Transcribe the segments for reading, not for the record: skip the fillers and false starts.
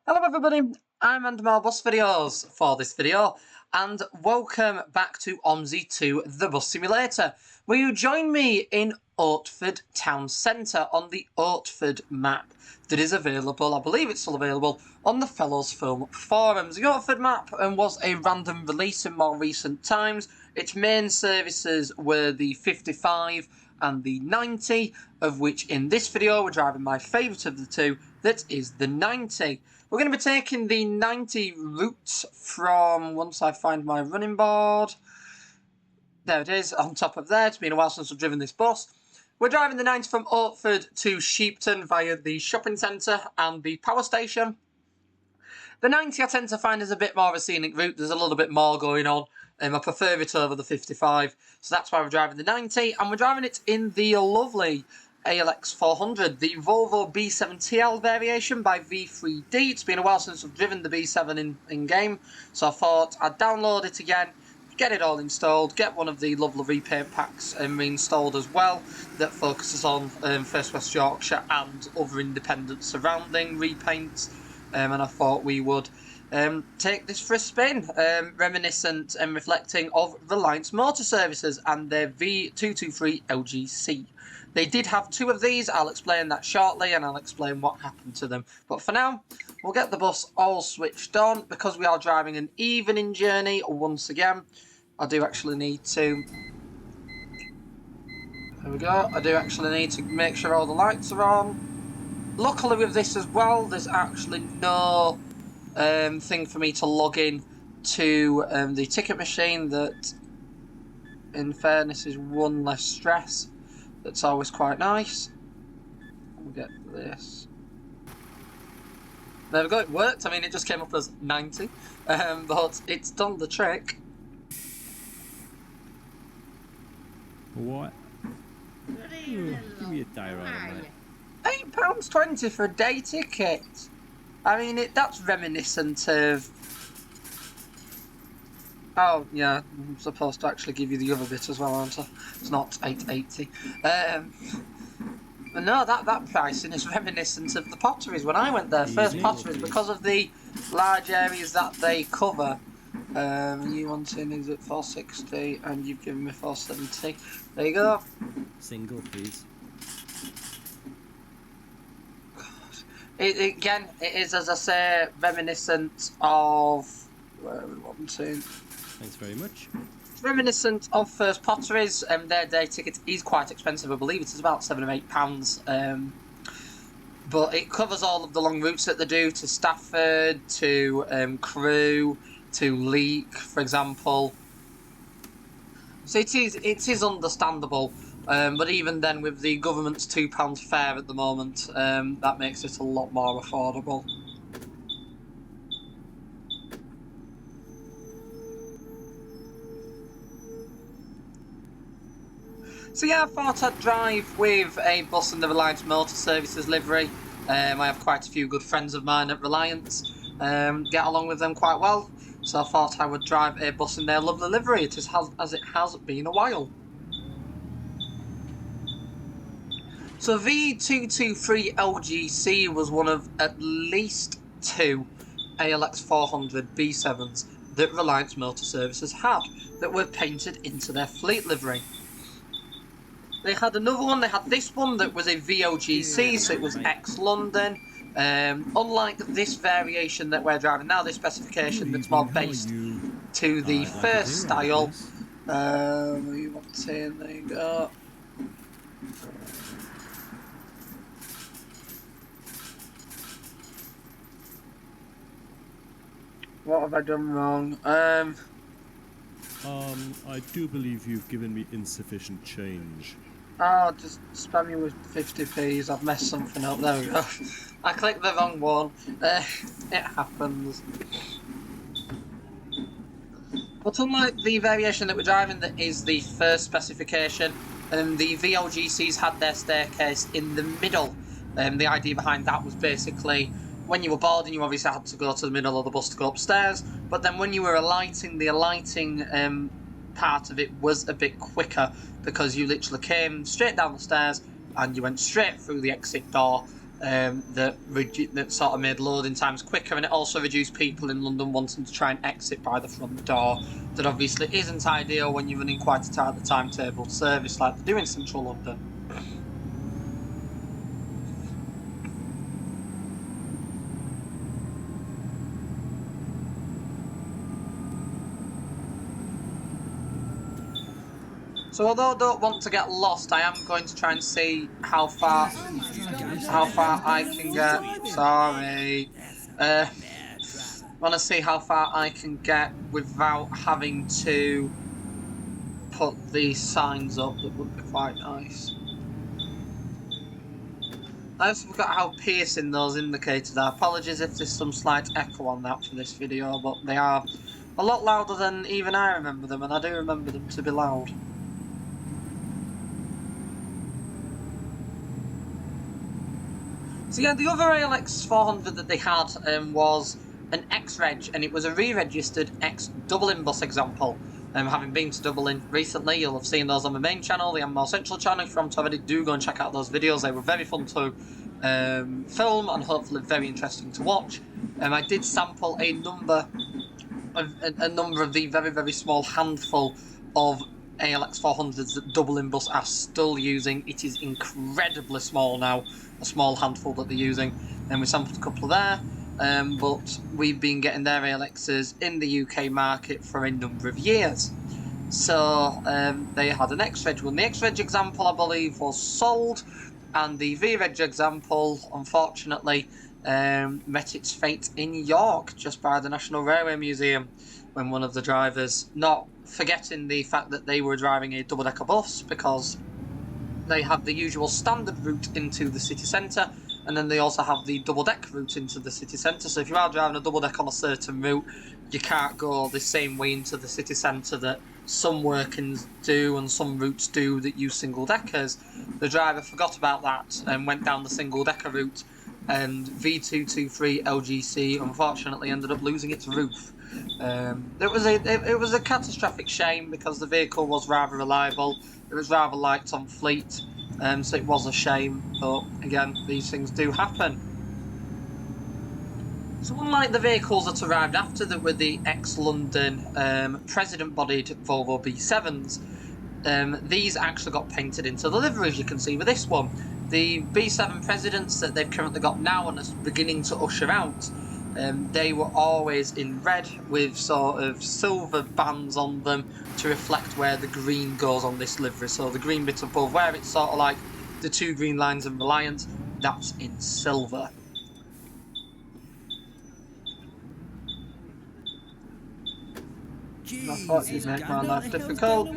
Hello everybody, I'm Andamar Bus Videos for this video, and welcome back to OMSI 2 The Bus Simulator, where you join me in Oatford Town Centre on the Oatford map that is available, I believe it's still available, on the Fellows Film forums. The Oatford map was a random release in more recent times. Its main services were the 55 and the 90, of which in this video we're driving my favourite of the two, that is the 90. We're going to be taking the 90 route from, once I find my running board, there it is, on top of there. It's been a while since I've driven this bus. We're driving the 90 from Oatford to Sheepton via the shopping centre and the power station. The 90 I tend to find is a bit more of a scenic route. There's a little bit more going on. I prefer it over the 55, so that's why we're driving the 90, and we're driving it in the lovely ALX400, the Volvo B7TL variation by V3D. It's been a while since I've driven the B7 in-game, so I thought I'd download it again, get it all installed, get one of the lovely repaint packs reinstalled as well, that focuses on First West Yorkshire and other independent surrounding repaints, and I thought we would take this for a spin, reminiscent and reflecting of Reliance Motor Services and their V223 LGC. They did have two of these. I'll explain that shortly, and I'll explain what happened to them. But for now, we'll get the bus all switched on, because we are driving an evening journey once again. I do actually need to... There we go. I do actually need to make sure all the lights are on. Luckily with this as well, there's actually no thing for me to log in to the ticket machine. That, in fairness, is one less stress. That's always quite nice. We'll get this. There we go, it worked. I mean, it just came up as 90, but it's done the trick. What? Give me a diorama, mate. £8.20 for a day ticket. I mean, that's reminiscent of... Oh, yeah, I'm supposed to actually give you the other bit as well, aren't I? It's not £8.80. But no, that pricing is reminiscent of the potteries when I went there. First potteries, because of the large areas that they cover. You wanting is at 460 and you've given me 470. There you go. Single, please. Again, it is, as I say, reminiscent of... Where are we wanting? Thanks very much. It's reminiscent of First Potteries. Their day ticket is quite expensive. I believe it is about £7 or £8. But it covers all of the long routes that they do to Stafford, to Crewe, to Leek, for example. So it is understandable. But even then, with the government's £2 fare at the moment, that makes it a lot more affordable. So yeah, I thought I'd drive with a bus in the Reliance Motor Services livery. I have quite a few good friends of mine at Reliance, get along with them quite well, so I thought I would drive a bus in their lovely livery, as it has been a while. So V223 LGC was one of at least two ALX400 B7s that Reliance Motor Services had, that were painted into their fleet livery. They had another one, they had this one that was a VOGC, so it was ex-London. Unlike this variation that we're driving now, this specification that's more based to the first style. There you go. What have I done wrong? I do believe you've given me insufficient change. Oh, just spam you with 50p's. I've messed something up. There we go. I clicked the wrong one. It happens. But unlike the variation that we're driving, that is the first specification, the VLGCs had their staircase in the middle. The idea behind that was basically, when you were boarding, you obviously had to go to the middle of the bus to go upstairs, but then when you were alighting, the alighting part of it was a bit quicker, because you literally came straight down the stairs and you went straight through the exit door that sort of made loading times quicker, and it also reduced people in London wanting to try and exit by the front door. That obviously isn't ideal when you're running quite a tight timetable service like they do in central London. So although I don't want to get lost, I am going to try and see how far I can get. Sorry. I want to see how far I can get without having to put these signs up. That would be quite nice. I also forgot how piercing those indicators are. Apologies if there's some slight echo on that for this video, but they are a lot louder than even I remember them, and I do remember them to be loud. So yeah, the other ALX400 that they had was an X-Reg, and it was a re-registered X-Dublin bus example. Having been to Dublin recently, you'll have seen those on my main channel, the More Central channel. If you haven't already, do go and check out those videos. They were very fun to film and hopefully very interesting to watch. I did sample a number of the very, very small handful of ALX400s that Dublin Bus are still using. It is incredibly small now, a small handful that they're using, and we sampled a couple there, but we've been getting their ALXs in the UK market for a number of years. So they had an X-Reg one. The X-Reg example, I believe, was sold, and the V-Reg example, unfortunately, met its fate in York, just by the National Railway Museum, when one of the drivers, not forgetting the fact that they were driving a double-decker bus, because they have the usual standard route into the city centre, and then they also have the double-deck route into the city centre. So if you are driving a double-deck on a certain route, you can't go the same way into the city centre that some workings do and some routes do that use single-deckers. The driver forgot about that and went down the single-decker route, and V223 LGC unfortunately ended up losing its roof. It was a catastrophic shame because the vehicle was rather reliable. It was rather light on fleet, so it was a shame. But again, these things do happen. So unlike the vehicles that arrived after that were the ex-London president-bodied Volvo B7s, these actually got painted into the livery, as you can see with this one. The B7 Presidents that they've currently got now and are beginning to usher out, they were always in red with sort of silver bands on them to reflect where the green goes on this livery. So the green bit above where it's sort of like the two green lines in Reliant, that's in silver. I thought you'd make my life difficult.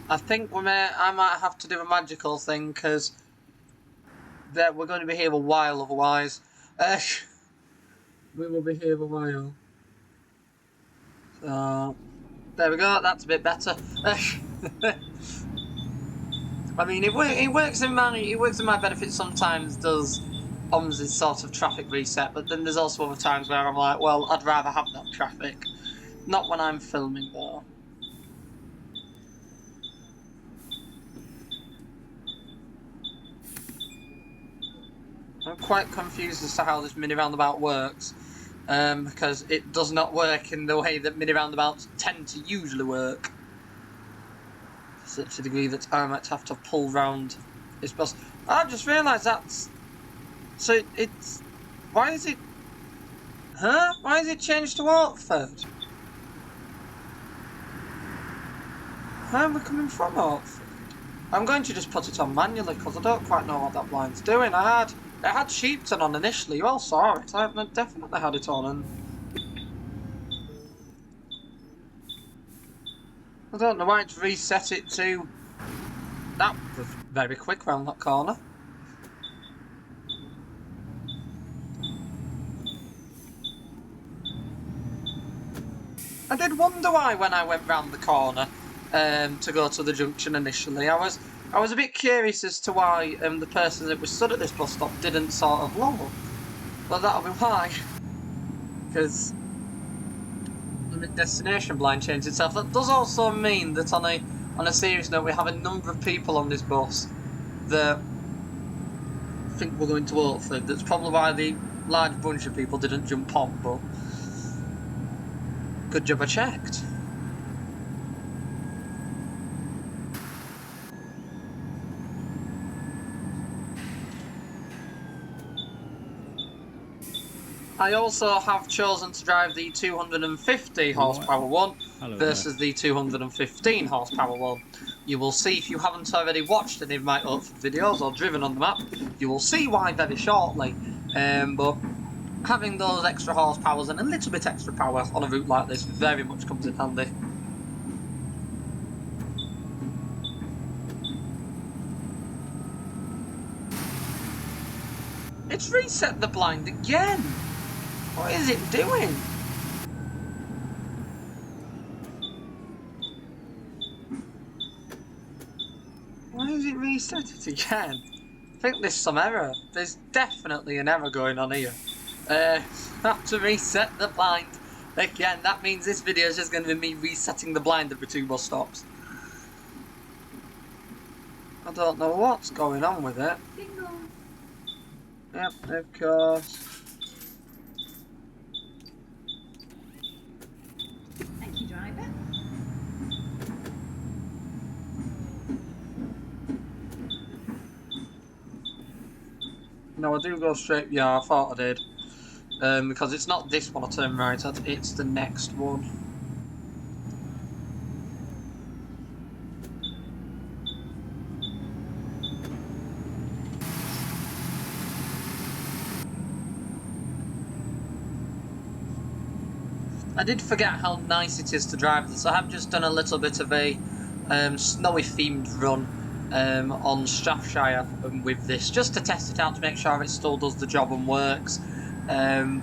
I think I might have to do a magical thing, because we're going to be here a while otherwise. We will be here a while. So, there we go, that's a bit better. I mean, it works in my benefit sometimes, does OMSI's sort of traffic reset, but then there's also other times where I'm like, well, I'd rather have that traffic. Not when I'm filming, though. I'm quite confused as to how this mini roundabout works, because it does not work in the way that mini roundabouts tend to usually work. To such a degree that I might have to pull round this bus. I've just realised that's... So it's... Why is it... Huh? Why is it changed to Oatford? Where am I coming from, Oatford? I'm going to just put it on manually, because I don't quite know what that blind's doing. It had Sheepton on initially, you all saw it. I definitely had it on, and I don't know why it's reset it to... That was very quick round that corner. I did wonder why when I went round the corner to go to the junction initially. I was a bit curious as to why the person that was stood at this bus stop didn't sort of look. But that'll be why. Because the destination blind changed itself. That does also mean that on a on a serious note, we have a number of people on this bus that think we're going to Oatford. That's probably why the large bunch of people didn't jump on, but good job I checked. I also have chosen to drive the 250 horsepower one versus the 215 horsepower one. You will see, if you haven't already watched any of my Oatford videos or driven on the map, you will see why very shortly. But having those extra horsepowers and a little bit extra power on a route like this very much comes in handy. It's reset the blind again! What is it doing? Why is it reset it again? I think there's some error. There's definitely an error going on here. Have to reset the blind again. That means this video is just going to be me resetting the blind every 2 bus stops. I don't know what's going on with it. Bingo. Yep, of course. Thank you, driver. No, I do go straight. Yeah, I thought I did. Because it's not this one I turn right at, it's the next one. I did forget how nice it is to drive this. I have just done a little bit of a snowy themed run on Strathshire with this, just to test it out to make sure it still does the job and works. And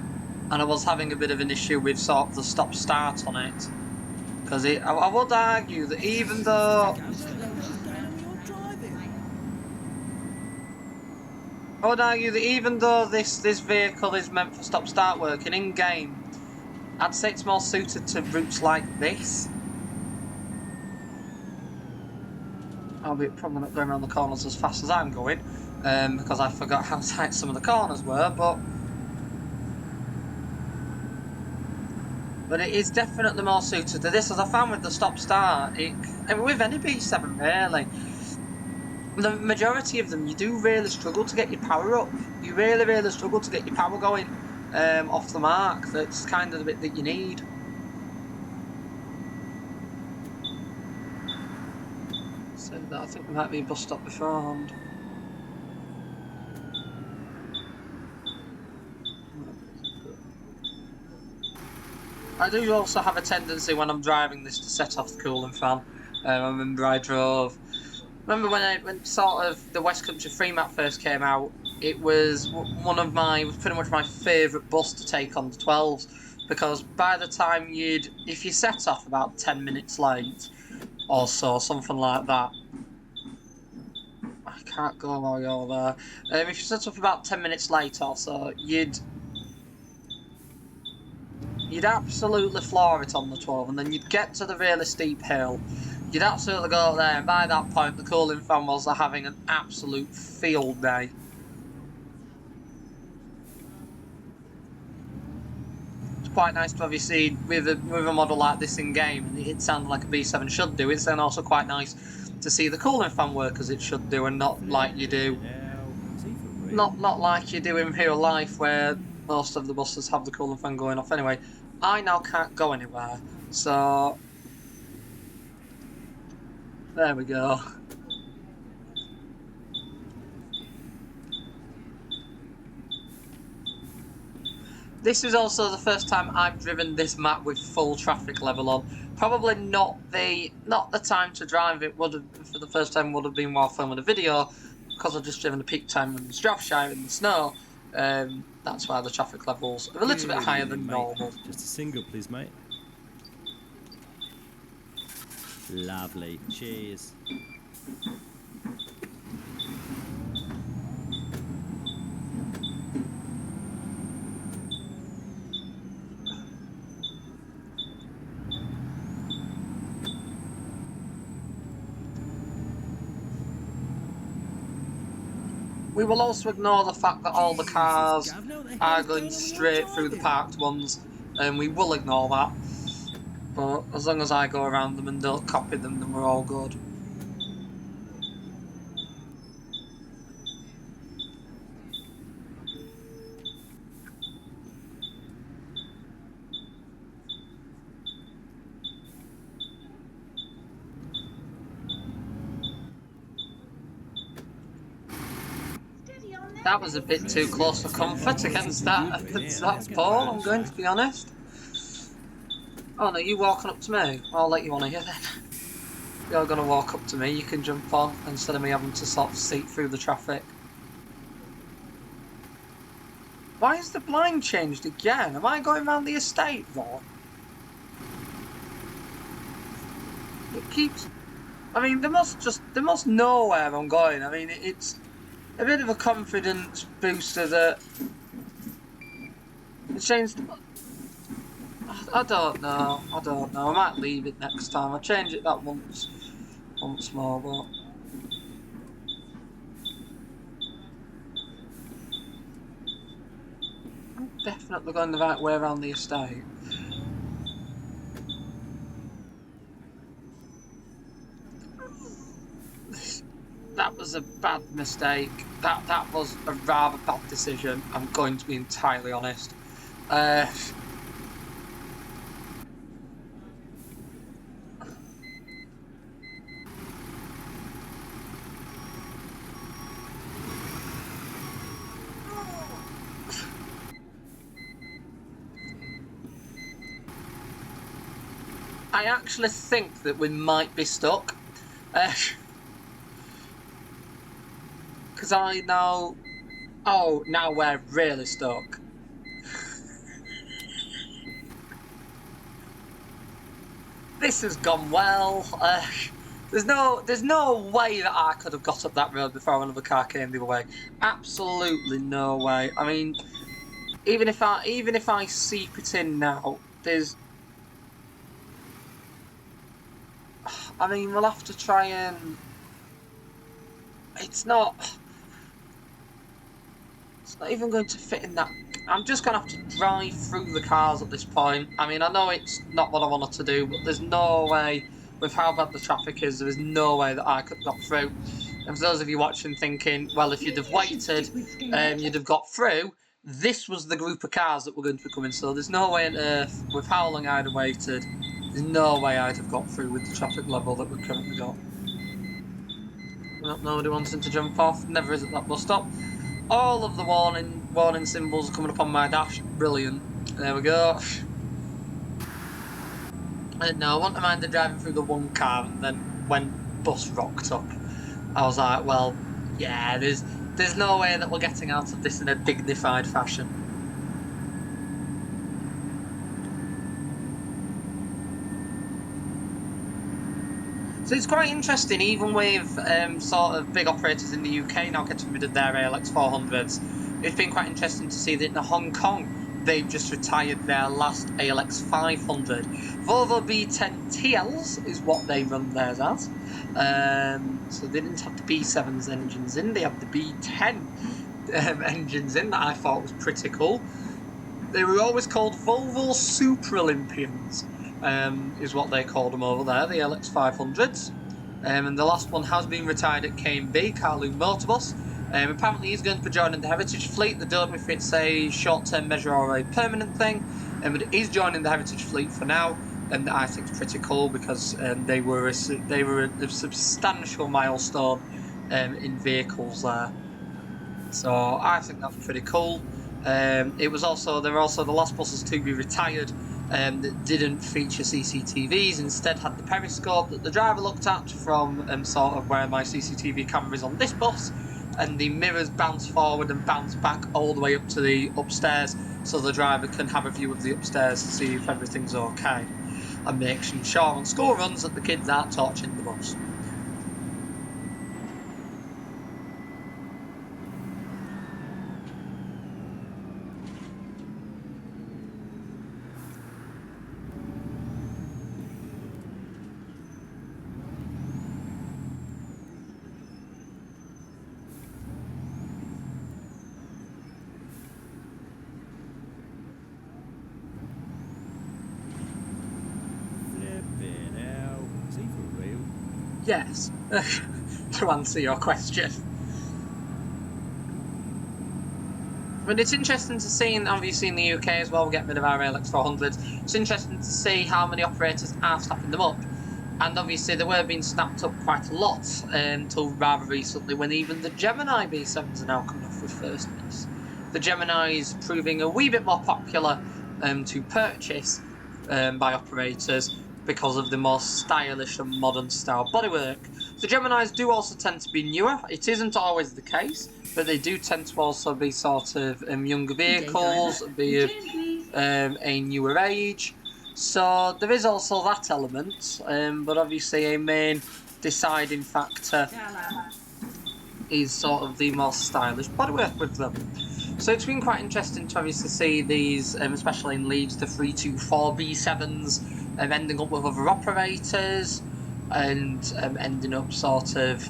I was having a bit of an issue with sort of the stop-start on it. Because I would argue that even though... I would argue that even though this vehicle is meant for stop-start working in-game, I'd say it's more suited to routes like this. Albeit probably not going around the corners as fast as I'm going, because I forgot how tight some of the corners were, but it is definitely more suited to this, as I found with the stop-start, and with any B7 really, the majority of them, you do really struggle to get your power up. You really, really struggle to get your power going off the mark. That's kind of the bit that you need. So that, I think there might be a bus stop beforehand. I do also have a tendency when I'm driving this to set off the cooling fan. I remember when sort of the West Country free map first came out, it was pretty much my favourite bus to take on the 12s, because by the time if you set off about 10 minutes late or so, something like that. I can't go while you're there. If you set off about 10 minutes late or so, you'd absolutely floor it on the 12, and then you'd get to the really steep hill. You'd absolutely go there, and by that point, the cooling fan was having an absolute field day. It's quite nice to obviously see with a model like this in game, and it sounded like a B7 should do. It's then also quite nice to see the cooling fan work as it should do, and not like you do, not like you do in real life, where most of the buses have the cooling fan going off anyway. I now can't go anywhere, so there we go. This is also the first time I've driven this map with full traffic level on. Probably not the time to drive it for the first time would have been while filming a video, because I've just driven the peak time in Strathshire in the snow. That's why the traffic levels are a little bit higher than normal. Just a single, please, mate. Lovely. Cheers. We will also ignore the fact that all the cars are going straight through the parked ones, and we will ignore that. But as long as I go around them and don't copy them, then we're all good. That was a bit too close for comfort against that pole, I'm going to be honest. Oh no, you walking up to me? I'll let you on here then. You're going to walk up to me, you can jump on, instead of me having to sort of seek through the traffic. Why is the blind changed again? Am I going round the estate wrong? It keeps... I mean, they must know where I'm going. I mean, it's a bit of a confidence booster that... It changed... I don't know. I might leave it next time. I'll change it that once more, but... I'm definitely going the right way around the estate. That was a bad mistake. That was a rather bad decision. I'm going to be entirely honest. I actually think that we might be stuck. Because I know... Oh, now we're really stuck. This has gone well. There's no way that I could have got up that road before another car came the other way. Absolutely no way. I mean, even if I seep it in now, there's... I mean, we'll have to try and... It's not even going to fit in that... I'm just going to have to drive through the cars at this point. I mean, I know it's not what I wanted to do, but there's no way, with how bad the traffic is, there is no way that I could have got through. And for those of you watching thinking, well, if you'd have waited, you'd have got through, this was the group of cars that were going to be coming, so there's no way on earth, with how long I'd have waited, there's no way I'd have got through with the traffic level that we've currently got. Well, nobody wanting to jump off, never is at that bus stop. All of the warning symbols are coming up on my dash. Brilliant. There we go. No, I wouldn't mind the driving through the one car, and then when bus rocked up, I was like, well, yeah, there's no way that we're getting out of this in a dignified fashion. So it's quite interesting, even with sort of big operators in the UK now getting rid of their ALX400s. It's been quite interesting to see that in Hong Kong, they've just retired their last ALX500. Volvo B7TLs is what they run theirs as. So they didn't have the B7's engines in, they have the B10 engines in, that I thought was pretty cool. They were always called Volvo Super Olympians. Is what they called them over there, the ALX500s. And the last one has been retired at K&B, Carloon Motorbus. Apparently he's going to be joining the Heritage Fleet. They don't know if it's a short-term measure or a permanent thing, but it is joining the Heritage Fleet for now, and I think it's pretty cool because they were a substantial milestone in vehicles there. So I think that's pretty cool. They were also the last buses to be retired that didn't feature CCTVs, instead had the periscope that the driver looked at from sort of where my CCTV camera is on this bus, and the mirrors bounce forward and bounce back all the way up to the upstairs, so the driver can have a view of the upstairs to see if everything's okay, and making sure on school runs that the kids aren't torching the bus. Yes, to answer your question. But it's interesting to see, and obviously in the UK as well, we're getting rid of our ALX400s. It's interesting to see how many operators are snapping them up. And obviously they were being snapped up quite a lot until rather recently, when even the Gemini B7s are now coming off with first miss. The Gemini is proving a wee bit more popular to purchase by operators because of the more stylish and modern style bodywork. The Geminis do also tend to be newer. It isn't always the case, but they do tend to also be sort of younger vehicles, be of a newer age. So there is also that element, but obviously a main deciding factor is sort of the more stylish bodywork with them. So it's been quite interesting to obviously see these, especially in Leeds, the 324 B7s ending up with other operators and ending up sort of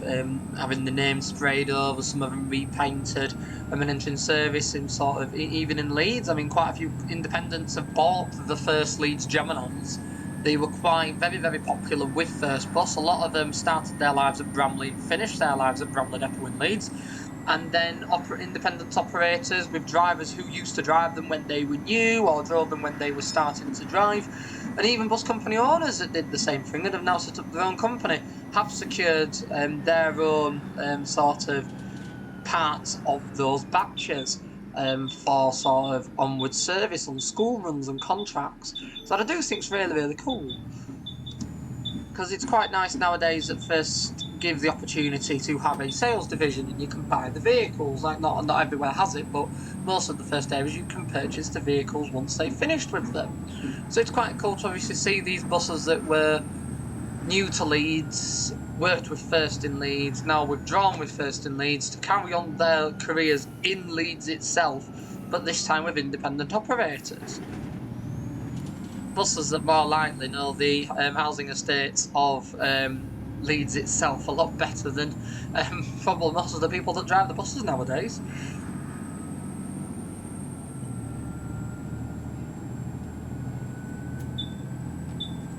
having the name sprayed over, some of them repainted, and entering service in sort of, even in Leeds. I mean, quite a few independents have bought the first Leeds Geminis. They were quite very, very popular with First Bus. A lot of them started their lives at Bramley, finished their lives at Bramley Depot in Leeds. And then independent operators with drivers who used to drive them when they were new or drove them when they were starting to drive. And even bus company owners that did the same thing and have now set up their own company have secured their own sort of parts of those batches for sort of onward service on school runs and contracts. So I do think it's really, really cool. Because it's quite nice nowadays that first give the opportunity to have a sales division and you can buy the vehicles. Like not everywhere has it, but most of the first areas you can purchase the vehicles once they've finished with them. So it's quite cool to obviously see these buses that were new to Leeds, worked with First in Leeds, now withdrawn with First in Leeds to carry on their careers in Leeds itself, but this time with independent operators. Buses that more likely know the housing estates of Leeds itself a lot better than probably most of the people that drive the buses nowadays.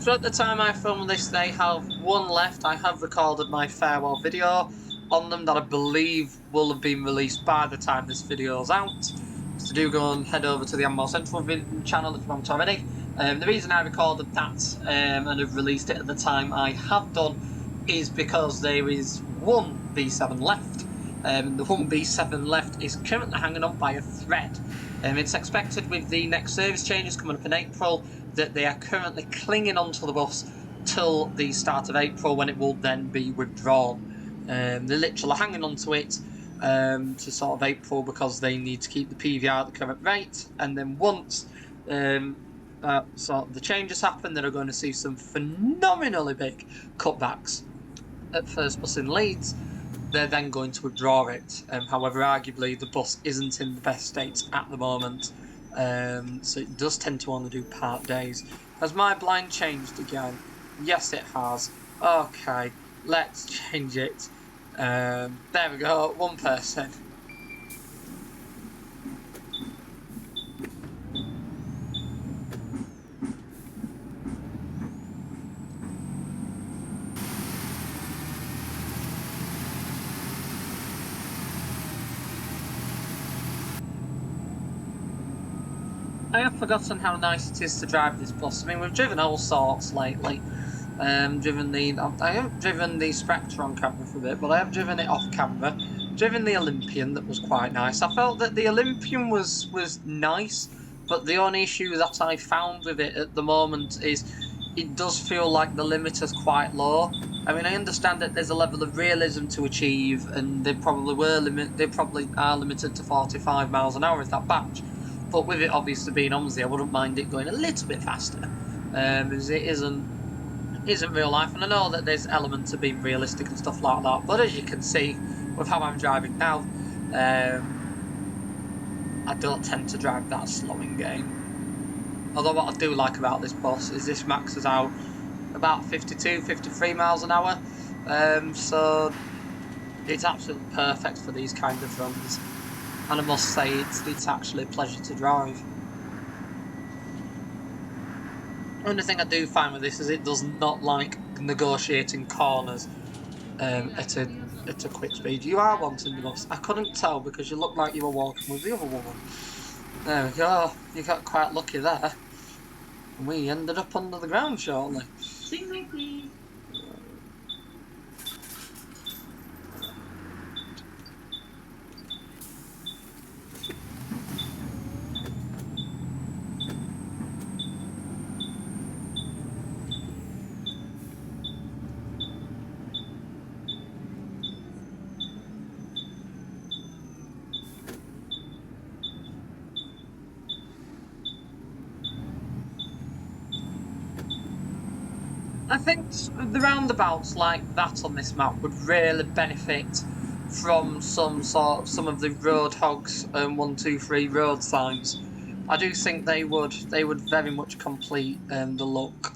So at the time I filmed this, they have one left. I have recorded my farewell video on them that I believe will have been released by the time this video is out. So do go and head over to the Ammo Central channel if you haven't already. The reason I recorded that and have released it at the time I have done is because there is one B7 left. The one B7 left is currently hanging on by a thread. It's expected with the next service changes coming up in April that they are currently clinging onto the bus till the start of April, when it will then be withdrawn. They're literally hanging onto it to sort of April because they need to keep the PVR at the current rate, and then once sort of the changes happen, then are going to see some phenomenally big cutbacks at First Bus in Leeds. They're then going to withdraw it. However, arguably the bus isn't in the best state at the moment, so it does tend to only do part days. Has my blind changed again? Yes, it has. Okay, let's change it. There we go, one person. I have forgotten how nice it is to drive this bus. I mean, we've driven all sorts lately. I haven't driven the Spectre on camera for a bit, but I have driven it off camera. Driven the Olympian, that was quite nice. I felt that the Olympian was nice, but the only issue that I found with it at the moment is it does feel like the limiter's quite low. I mean, I understand that there's a level of realism to achieve, and they probably are limited to 45 miles an hour with that batch. But with it obviously being OMSI, I wouldn't mind it going a little bit faster, as it isn't real life. And I know that there's elements of being realistic and stuff like that, but as you can see with how I'm driving now, I don't tend to drive that slow in game. Although what I do like about this bus is this maxes out about 52, 53 miles an hour, so it's absolutely perfect for these kind of runs. And I must say, it's actually a pleasure to drive. The only thing I do find with this is it does not like negotiating corners. at a quick speed. You are wanting the bus. I couldn't tell because you looked like you were walking with the other woman. There we go. You got quite lucky there. And we ended up under the ground shortly. Signal, please. I think the roundabouts like that on this map would really benefit from some of the road hogs and 1, 2, 3 road signs. I do think they would very much complete the look.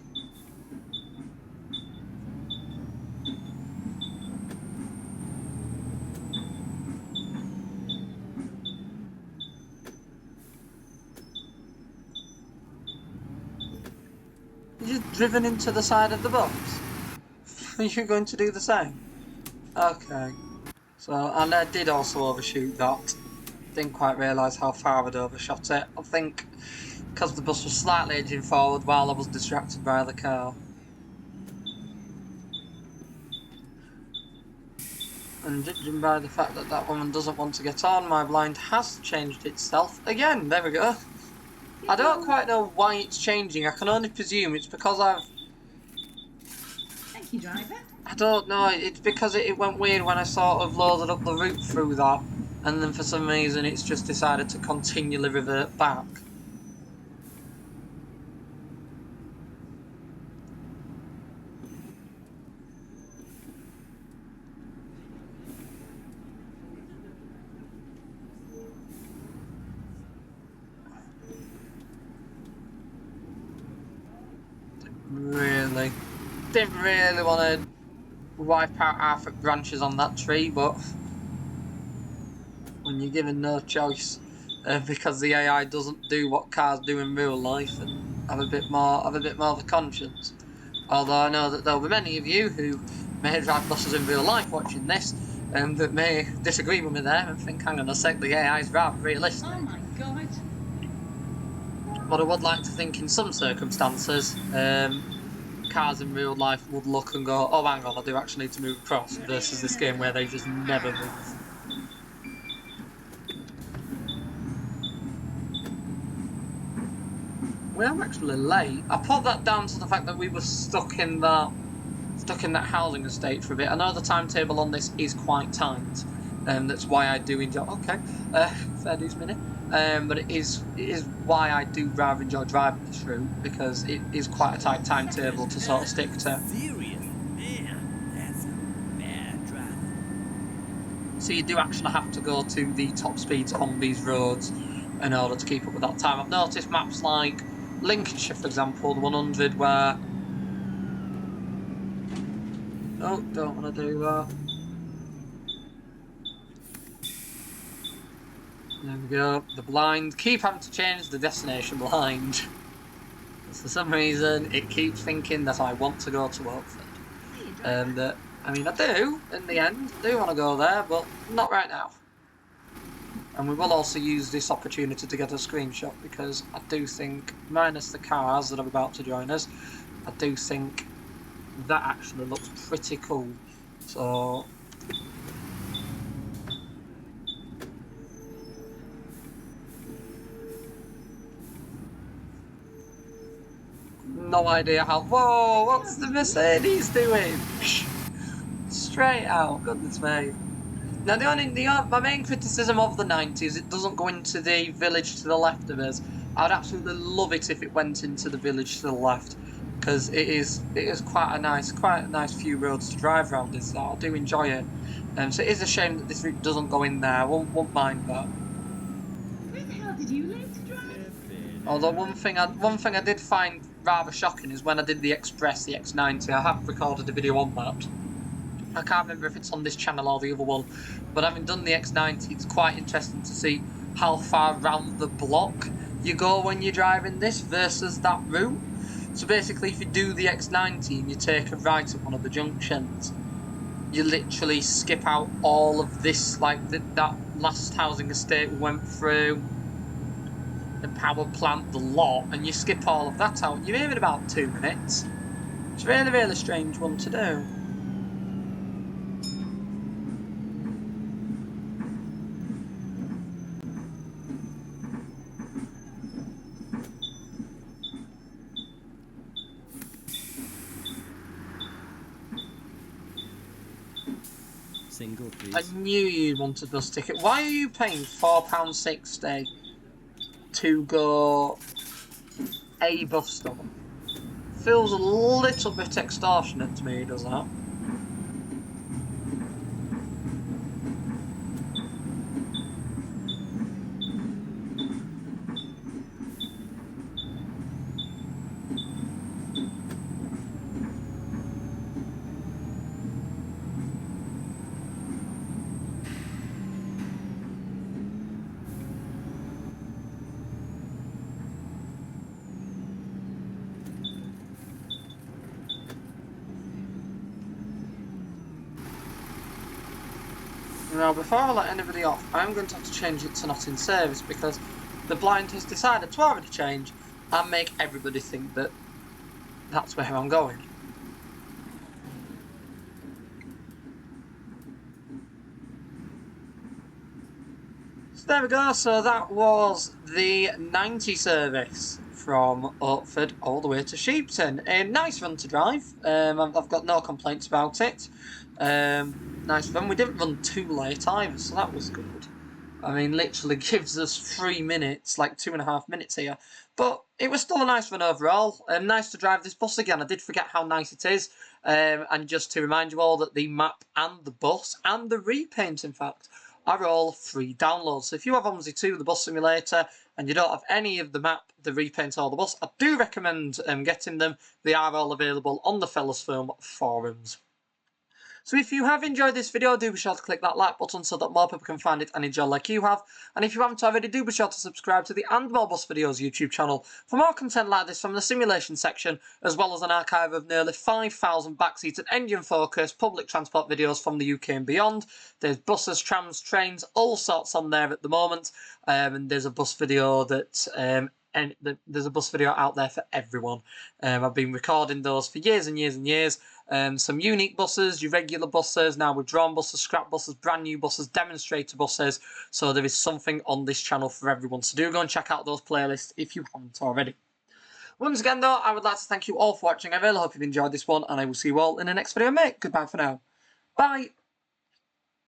You've driven into the side of the bus. Are you going to do the same? Okay. So, and I did also overshoot that. Didn't quite realise how far I'd overshot it. I think because the bus was slightly edging forward while I was distracted by the car. And judging by the fact that that woman doesn't want to get on, my blind has changed itself again. There we go. I don't quite know why it's changing. I can only presume it's because Thank you, driver. I don't know. It's because it went weird when I sort of loaded up the route through that, and then for some reason it's just decided to continually revert back. Didn't really want to wipe out half the branches on that tree, but when you're given no choice, because the AI doesn't do what cars do in real life, and have a bit more of a conscience. Although I know that there'll be many of you who may drive buses in real life watching this, and that may disagree with me there and think, hang on a sec, the AI is rather realistic. Oh my god. But I would like to think in some circumstances, cars in real life would look and go, oh hang on, I do actually need to move across, versus this game where they just never move. We are actually late. I put that down to the fact that we were stuck in that housing estate for a bit. I know the timetable on this is quite tight, and that's why I do enjoy. Okay, fair dues, minute. But it is why I do rather enjoy driving this route, because it is quite a tight timetable to sort of stick to. So you do actually have to go to the top speeds on these roads in order to keep up with that time. I've noticed maps like Lincolnshire, for example, the 100, where... Oh, don't want to do that. There we go, the blind. Keep having to change the destination blind. For some reason, it keeps thinking that I want to go to Oatford. And, I mean, I do, in the end. I do want to go there, but not right now. And we will also use this opportunity to get a screenshot, because I do think, minus the cars that are about to join us, I do think that actually looks pretty cool. So... no idea how... Whoa, what's the Mercedes doing? Straight out, goodness me. Now my main criticism of the 90s, it doesn't go into the village to the left of us. I'd absolutely love it if it went into the village to the left, because it is quite a nice few roads to drive around this. So I do enjoy it. So it is a shame that this route doesn't go in there. Won't mind that. Where the hell did you learn to drive? Although one thing I did find rather shocking is when I did the Express, the X90. I have recorded a video on that. I can't remember if it's on this channel or the other one, but having done the X90, it's quite interesting to see how far round the block you go when you're driving this versus that route. So basically, if you do the X90 and you take a right at one of the junctions, you literally skip out all of this, like that last housing estate we went through, the power plant, the lot, and you skip all of that out. You're here in about 2 minutes. It's a really, really strange one to do. Single, please. I knew you wanted this ticket. Why are you paying £4.60 to go a bus stop? Feels a little bit extortionate to me, does that? Now, before I let anybody off, I'm going to have to change it to not in service because the blind has decided to already change and make everybody think that that's where I'm going. So there we go, so that was the 90 service from Oatford all the way to Sheepton. A nice run to drive, I've got no complaints about it. Nice run, we didn't run too late either, so that was good. I mean, literally gives us 3 minutes, like 2.5 minutes here. But it was still a nice run overall. Nice to drive this bus again. I did forget how nice it is. And just to remind you all that the map and the bus and the repaint, in fact, are all free downloads. So if you have OMSI 2, the bus simulator, and you don't have any of the map, the repaint, or the bus, I do recommend getting them. They are all available on the Fellas Film forums. So if you have enjoyed this video, do be sure to click that like button so that more people can find it and enjoy like you have. And if you haven't already, do be sure to subscribe to the And More Bus Videos YouTube channel for more content like this from the simulation section, as well as an archive of nearly 5,000 backseat and engine-focused public transport videos from the UK and beyond. There's buses, trams, trains, all sorts on there at the moment. And there's a bus video that... and there's a bus video out there for everyone. I've been recording those for years and years and years. Some unique buses, your regular buses, now withdrawn buses, scrap buses, brand new buses, demonstrator buses. So there is something on this channel for everyone. So do go and check out those playlists if you haven't already. Once again though, I would like to thank you all for watching. I really hope you've enjoyed this one, and I will see you all in the next video, mate. Goodbye for now. Bye.